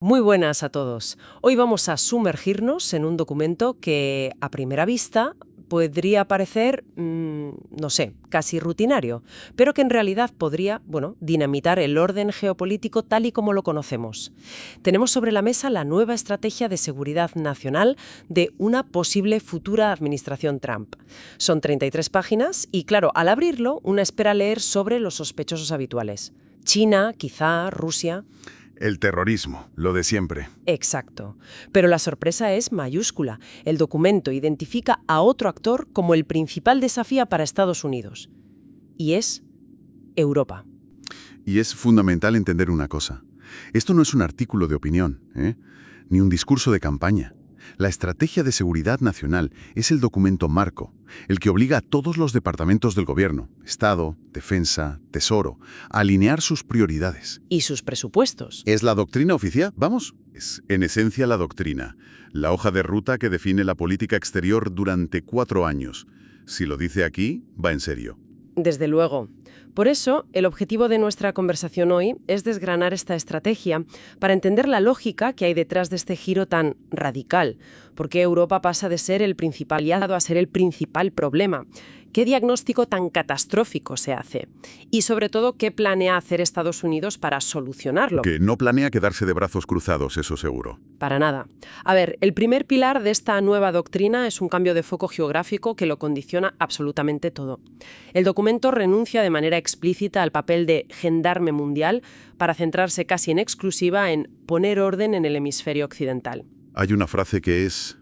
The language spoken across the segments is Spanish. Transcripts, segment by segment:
Muy buenas a todos. Hoy vamos a sumergirnos en un documento que a primera vista podría parecer, no sé, casi rutinario, pero que en realidad podría, dinamitar el orden geopolítico tal y como lo conocemos. Tenemos sobre la mesa la nueva estrategia de seguridad nacional de una posible futura administración Trump. Son 33 páginas y, claro, al abrirlo, una espera leer sobre los sospechosos habituales. China, quizá, Rusia. El terrorismo, lo de siempre. Exacto. Pero la sorpresa es mayúscula. El documento identifica a otro actor como el principal desafío para Estados Unidos. Y es Europa. Y es fundamental entender una cosa. Esto no es un artículo de opinión, ni un discurso de campaña. La Estrategia de Seguridad Nacional es el documento marco, el que obliga a todos los departamentos del gobierno, Estado, Defensa, Tesoro, a alinear sus prioridades. ¿Y sus presupuestos? ¿Es la doctrina oficial? Vamos. Es, en esencia, la doctrina, la hoja de ruta que define la política exterior durante 4 años. Si lo dice aquí, va en serio. Desde luego. Por eso, el objetivo de nuestra conversación hoy es desgranar esta estrategia para entender la lógica que hay detrás de este giro tan radical. ¿Por qué Europa pasa de ser el principal aliado a ser el principal problema? ¿Qué diagnóstico tan catastrófico se hace? Y sobre todo, ¿qué planea hacer Estados Unidos para solucionarlo? Que no planea quedarse de brazos cruzados, eso seguro. Para nada. A ver, el primer pilar de esta nueva doctrina es un cambio de foco geográfico que lo condiciona absolutamente todo. El documento renuncia de manera explícita al papel de gendarme mundial para centrarse casi en exclusiva en poner orden en el hemisferio occidental. Hay una frase que es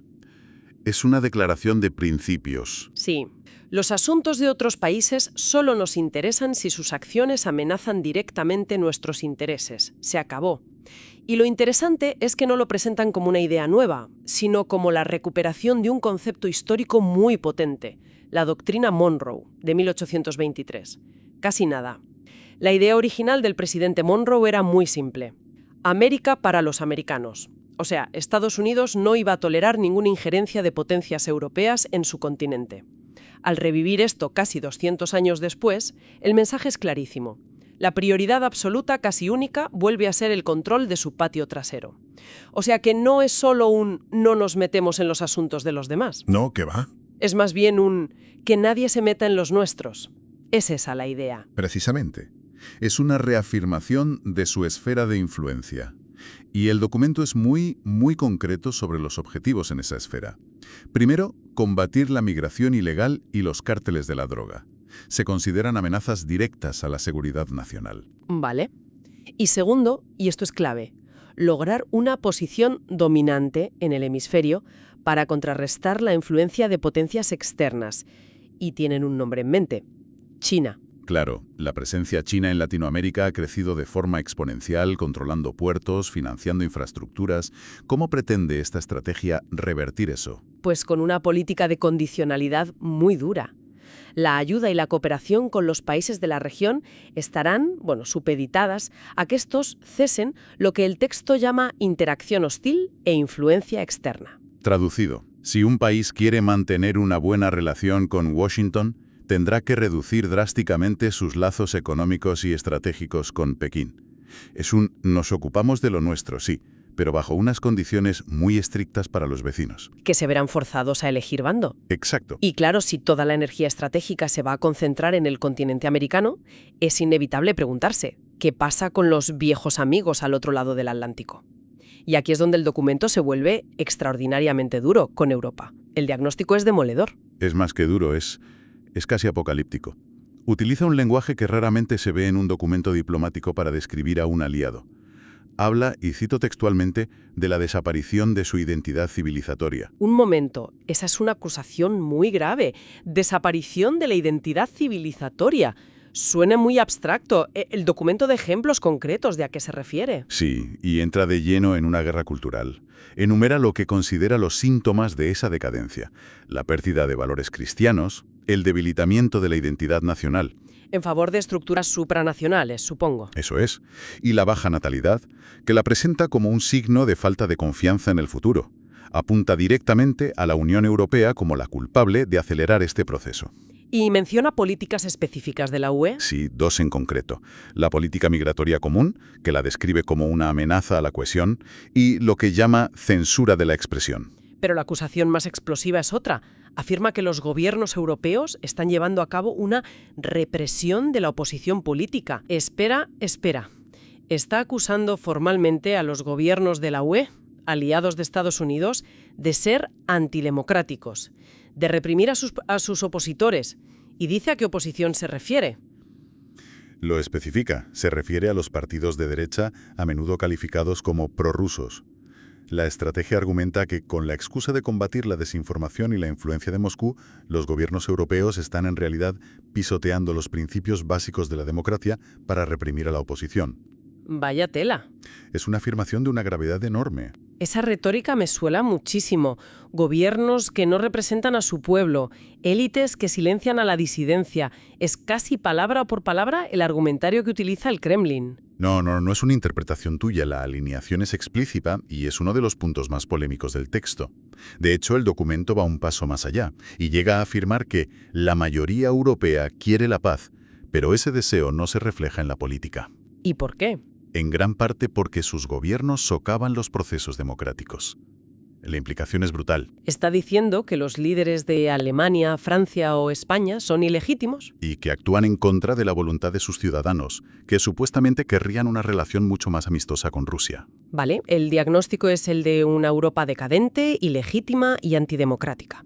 una declaración de principios. Sí. Los asuntos de otros países solo nos interesan si sus acciones amenazan directamente nuestros intereses. Se acabó. Y lo interesante es que no lo presentan como una idea nueva, sino como la recuperación de un concepto histórico muy potente, la doctrina Monroe, de 1823. Casi nada. La idea original del presidente Monroe era muy simple. América para los americanos. O sea, Estados Unidos no iba a tolerar ninguna injerencia de potencias europeas en su continente. Al revivir esto casi 200 años después, el mensaje es clarísimo. La prioridad absoluta, casi única, vuelve a ser el control de su patio trasero. O sea que no es solo un no nos metemos en los asuntos de los demás. No, ¿qué va? Es más bien un que nadie se meta en los nuestros. Es esa la idea. Precisamente. Es una reafirmación de su esfera de influencia. Y el documento es muy concreto sobre los objetivos en esa esfera. Primero, combatir la migración ilegal y los cárteles de la droga. Se consideran amenazas directas a la seguridad nacional. Vale. Y segundo, y esto es clave, lograr una posición dominante en el hemisferio para contrarrestar la influencia de potencias externas. Y tienen un nombre en mente: China. Claro, la presencia china en Latinoamérica ha crecido de forma exponencial, controlando puertos, financiando infraestructuras. ¿Cómo pretende esta estrategia revertir eso? Pues con una política de condicionalidad muy dura. La ayuda y la cooperación con los países de la región estarán, supeditadas a que estos cesen lo que el texto llama interacción hostil e influencia externa. Traducido, si un país quiere mantener una buena relación con Washington, tendrá que reducir drásticamente sus lazos económicos y estratégicos con Pekín. Nos ocupamos de lo nuestro, sí, pero bajo unas condiciones muy estrictas para los vecinos. Que se verán forzados a elegir bando. Exacto. Y claro, si toda la energía estratégica se va a concentrar en el continente americano, es inevitable preguntarse, ¿qué pasa con los viejos amigos al otro lado del Atlántico? Y aquí es donde el documento se vuelve extraordinariamente duro con Europa. El diagnóstico es demoledor. Es más que duro, es casi apocalíptico. Utiliza un lenguaje que raramente se ve en un documento diplomático para describir a un aliado. Habla, y cito textualmente, de la desaparición de su identidad civilizatoria. Un momento, esa es una acusación muy grave. Desaparición de la identidad civilizatoria. Suena muy abstracto. ¿El documento de ejemplos concretos de a qué se refiere? Sí, y entra de lleno en una guerra cultural. Enumera lo que considera los síntomas de esa decadencia: la pérdida de valores cristianos, el debilitamiento de la identidad nacional. En favor de estructuras supranacionales, supongo. Eso es. Y la baja natalidad, que la presenta como un signo de falta de confianza en el futuro. Apunta directamente a la Unión Europea como la culpable de acelerar este proceso. Y menciona políticas específicas de la UE. Sí, dos en concreto. La política migratoria común, que la describe como una amenaza a la cohesión, y lo que llama censura de la expresión. Pero la acusación más explosiva es otra. Afirma que los gobiernos europeos están llevando a cabo una represión de la oposición política. Espera. Está acusando formalmente a los gobiernos de la UE, aliados de Estados Unidos, de ser antidemocráticos, de reprimir a sus opositores. Y dice a qué oposición se refiere. Lo especifica. Se refiere a los partidos de derecha, a menudo calificados como prorrusos. La estrategia argumenta que, con la excusa de combatir la desinformación y la influencia de Moscú, los gobiernos europeos están en realidad pisoteando los principios básicos de la democracia para reprimir a la oposición. Vaya tela. Es una afirmación de una gravedad enorme. Esa retórica me suena muchísimo. Gobiernos que no representan a su pueblo, élites que silencian a la disidencia. Es casi palabra por palabra el argumentario que utiliza el Kremlin. No es una interpretación tuya, la alineación es explícita y es uno de los puntos más polémicos del texto. De hecho, el documento va un paso más allá y llega a afirmar que la mayoría europea quiere la paz, pero ese deseo no se refleja en la política. ¿Y por qué? En gran parte porque sus gobiernos socavan los procesos democráticos. La implicación es brutal. Está diciendo que los líderes de Alemania, Francia o España son ilegítimos. Y que actúan en contra de la voluntad de sus ciudadanos, que supuestamente querrían una relación mucho más amistosa con Rusia. Vale, el diagnóstico es el de una Europa decadente, ilegítima y antidemocrática.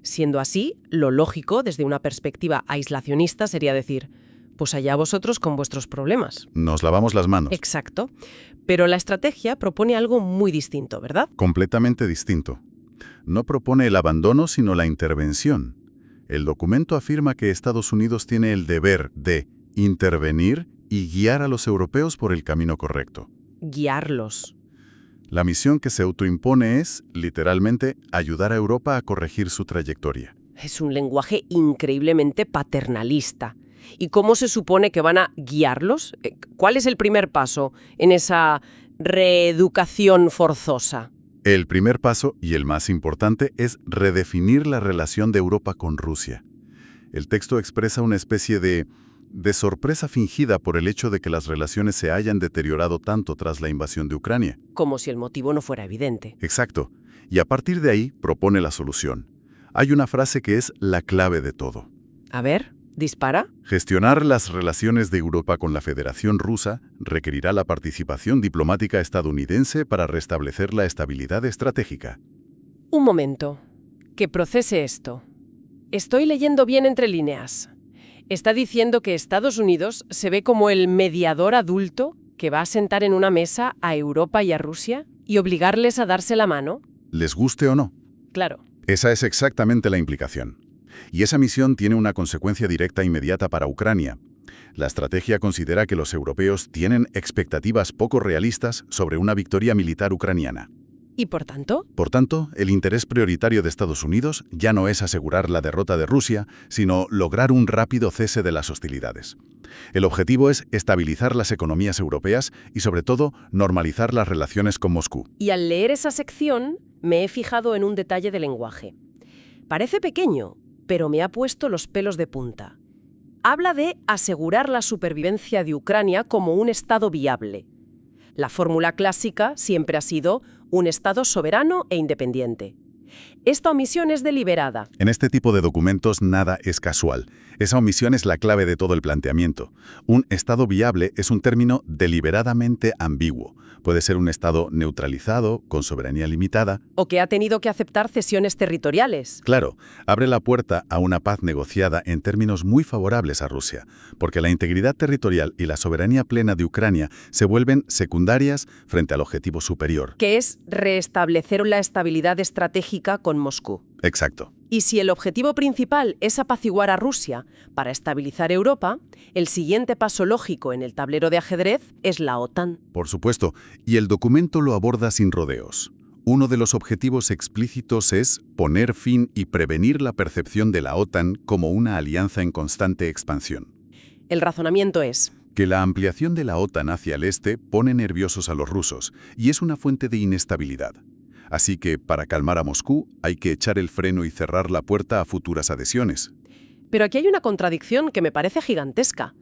Siendo así, lo lógico, desde una perspectiva aislacionista, sería decir, pues allá vosotros con vuestros problemas. Nos lavamos las manos. Exacto. Pero la estrategia propone algo muy distinto, ¿verdad? Completamente distinto. No propone el abandono, sino la intervención. El documento afirma que Estados Unidos tiene el deber de intervenir y guiar a los europeos por el camino correcto. Guiarlos. La misión que se autoimpone es, literalmente, ayudar a Europa a corregir su trayectoria. Es un lenguaje increíblemente paternalista. ¿Y cómo se supone que van a guiarlos? ¿Cuál es el primer paso en esa reeducación forzosa? El primer paso, y el más importante, es redefinir la relación de Europa con Rusia. El texto expresa una especie de sorpresa fingida por el hecho de que las relaciones se hayan deteriorado tanto tras la invasión de Ucrania. Como si el motivo no fuera evidente. Exacto. Y a partir de ahí propone la solución. Hay una frase que es la clave de todo. A ver, dispara. Gestionar las relaciones de Europa con la Federación Rusa requerirá la participación diplomática estadounidense para restablecer la estabilidad estratégica. Un momento. Que procese esto. Estoy leyendo bien entre líneas. Está diciendo que Estados Unidos se ve como el mediador adulto que va a sentar en una mesa a Europa y a Rusia y obligarles a darse la mano. ¿Les guste o no? Claro. Esa es exactamente la implicación. Y esa misión tiene una consecuencia directa inmediata para Ucrania. La estrategia considera que los europeos tienen expectativas poco realistas sobre una victoria militar ucraniana. ¿Y por tanto? Por tanto, el interés prioritario de Estados Unidos ya no es asegurar la derrota de Rusia, sino lograr un rápido cese de las hostilidades. El objetivo es estabilizar las economías europeas y, sobre todo, normalizar las relaciones con Moscú. Y al leer esa sección, me he fijado en un detalle del lenguaje. Parece pequeño, pero me ha puesto los pelos de punta. Habla de asegurar la supervivencia de Ucrania como un Estado viable. La fórmula clásica siempre ha sido un Estado soberano e independiente. Esta omisión es deliberada. En este tipo de documentos nada es casual. Esa omisión es la clave de todo el planteamiento. Un Estado viable es un término deliberadamente ambiguo. Puede ser un Estado neutralizado, con soberanía limitada. O que ha tenido que aceptar cesiones territoriales. Claro, abre la puerta a una paz negociada en términos muy favorables a Rusia, porque la integridad territorial y la soberanía plena de Ucrania se vuelven secundarias frente al objetivo superior. Que es restablecer la estabilidad estratégica con Moscú. Exacto. Y si el objetivo principal es apaciguar a Rusia para estabilizar Europa, el siguiente paso lógico en el tablero de ajedrez es la OTAN. Por supuesto, y el documento lo aborda sin rodeos. Uno de los objetivos explícitos es poner fin y prevenir la percepción de la OTAN como una alianza en constante expansión. El razonamiento es Que la ampliación de la OTAN hacia el este pone nerviosos a los rusos y es una fuente de inestabilidad. Así que, para calmar a Moscú, hay que echar el freno y cerrar la puerta a futuras adhesiones. Pero aquí hay una contradicción que me parece gigantesca.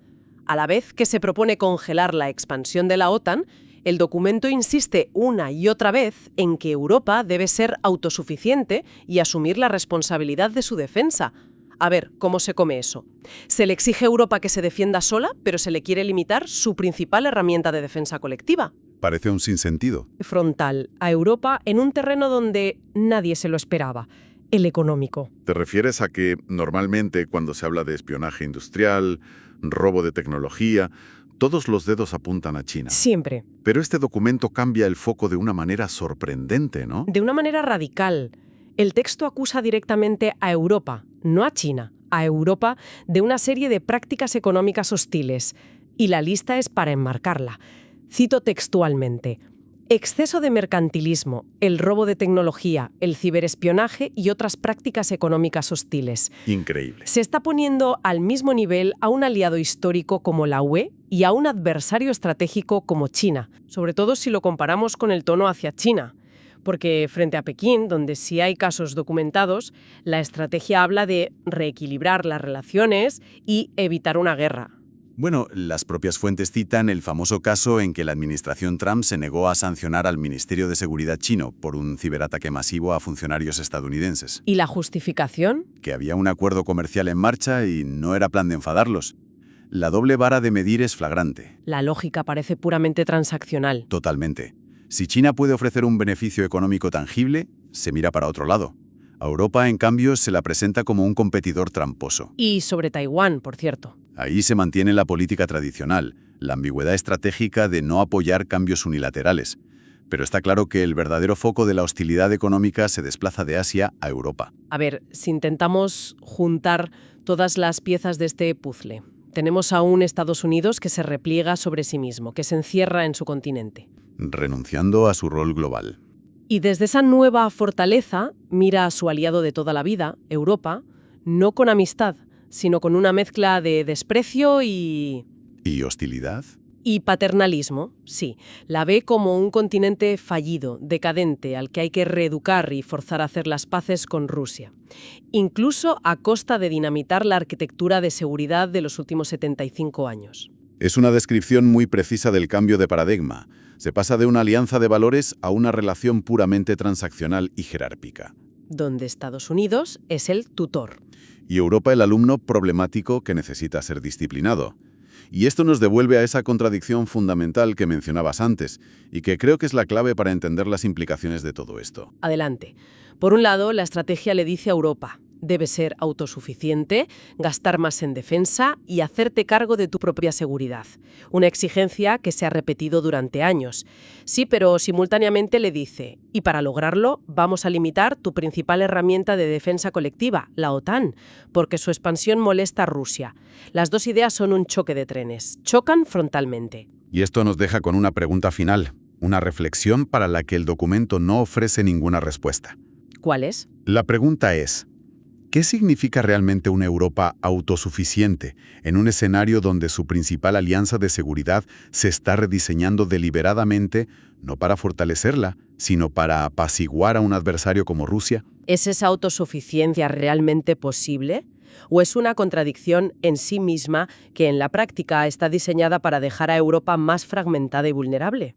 A la vez que se propone congelar la expansión de la OTAN, el documento insiste una y otra vez en que Europa debe ser autosuficiente y asumir la responsabilidad de su defensa. A ver, ¿cómo se come eso? Se le exige a Europa que se defienda sola, pero se le quiere limitar su principal herramienta de defensa colectiva. Parece un sinsentido. Frontal a Europa en un terreno donde nadie se lo esperaba, el económico. ¿Te refieres a que normalmente cuando se habla de espionaje industrial, robo de tecnología, todos los dedos apuntan a China? Siempre. Pero este documento cambia el foco de una manera sorprendente, ¿no? De una manera radical. El texto acusa directamente a Europa, no a China, a Europa de una serie de prácticas económicas hostiles. Y la lista es para enmarcarla. Cito textualmente: exceso de mercantilismo, el robo de tecnología, el ciberespionaje y otras prácticas económicas hostiles. Increíble. Se está poniendo al mismo nivel a un aliado histórico como la UE y a un adversario estratégico como China, sobre todo si lo comparamos con el tono hacia China. Porque frente a Pekín, donde sí hay casos documentados, la estrategia habla de reequilibrar las relaciones y evitar una guerra. Bueno, las propias fuentes citan el famoso caso en que la administración Trump se negó a sancionar al Ministerio de Seguridad chino por un ciberataque masivo a funcionarios estadounidenses. ¿Y la justificación? Que había un acuerdo comercial en marcha y no era plan de enfadarlos. La doble vara de medir es flagrante. La lógica parece puramente transaccional. Totalmente. Si China puede ofrecer un beneficio económico tangible, se mira para otro lado. A Europa, en cambio, se la presenta como un competidor tramposo. Y sobre Taiwán, por cierto. Ahí se mantiene la política tradicional, la ambigüedad estratégica de no apoyar cambios unilaterales. Pero está claro que el verdadero foco de la hostilidad económica se desplaza de Asia a Europa. A ver, si intentamos juntar todas las piezas de este puzzle, tenemos a un Estados Unidos que se repliega sobre sí mismo, que se encierra en su continente. Renunciando a su rol global. Y desde esa nueva fortaleza mira a su aliado de toda la vida, Europa, no con amistad, sino con una mezcla de desprecio ¿Y hostilidad? y paternalismo, sí. La ve como un continente fallido, decadente, al que hay que reeducar y forzar a hacer las paces con Rusia. Incluso a costa de dinamitar la arquitectura de seguridad de los últimos 75 años. Es una descripción muy precisa del cambio de paradigma. Se pasa de una alianza de valores a una relación puramente transaccional y jerárquica. Donde Estados Unidos es el tutor. Y Europa el alumno problemático que necesita ser disciplinado. Y esto nos devuelve a esa contradicción fundamental que mencionabas antes, y que creo que es la clave para entender las implicaciones de todo esto. Adelante. Por un lado, la estrategia le dice a Europa: debe ser autosuficiente, gastar más en defensa y hacerte cargo de tu propia seguridad. Una exigencia que se ha repetido durante años. Sí, pero simultáneamente le dice: y para lograrlo vamos a limitar tu principal herramienta de defensa colectiva, la OTAN, porque su expansión molesta a Rusia. Las dos ideas son un choque de trenes. Chocan frontalmente. Y esto nos deja con una pregunta final, una reflexión para la que el documento no ofrece ninguna respuesta. ¿Cuál es? La pregunta es: ¿qué significa realmente una Europa autosuficiente en un escenario donde su principal alianza de seguridad se está rediseñando deliberadamente, no para fortalecerla, sino para apaciguar a un adversario como Rusia? ¿Es esa autosuficiencia realmente posible? ¿O es una contradicción en sí misma que en la práctica está diseñada para dejar a Europa más fragmentada y vulnerable?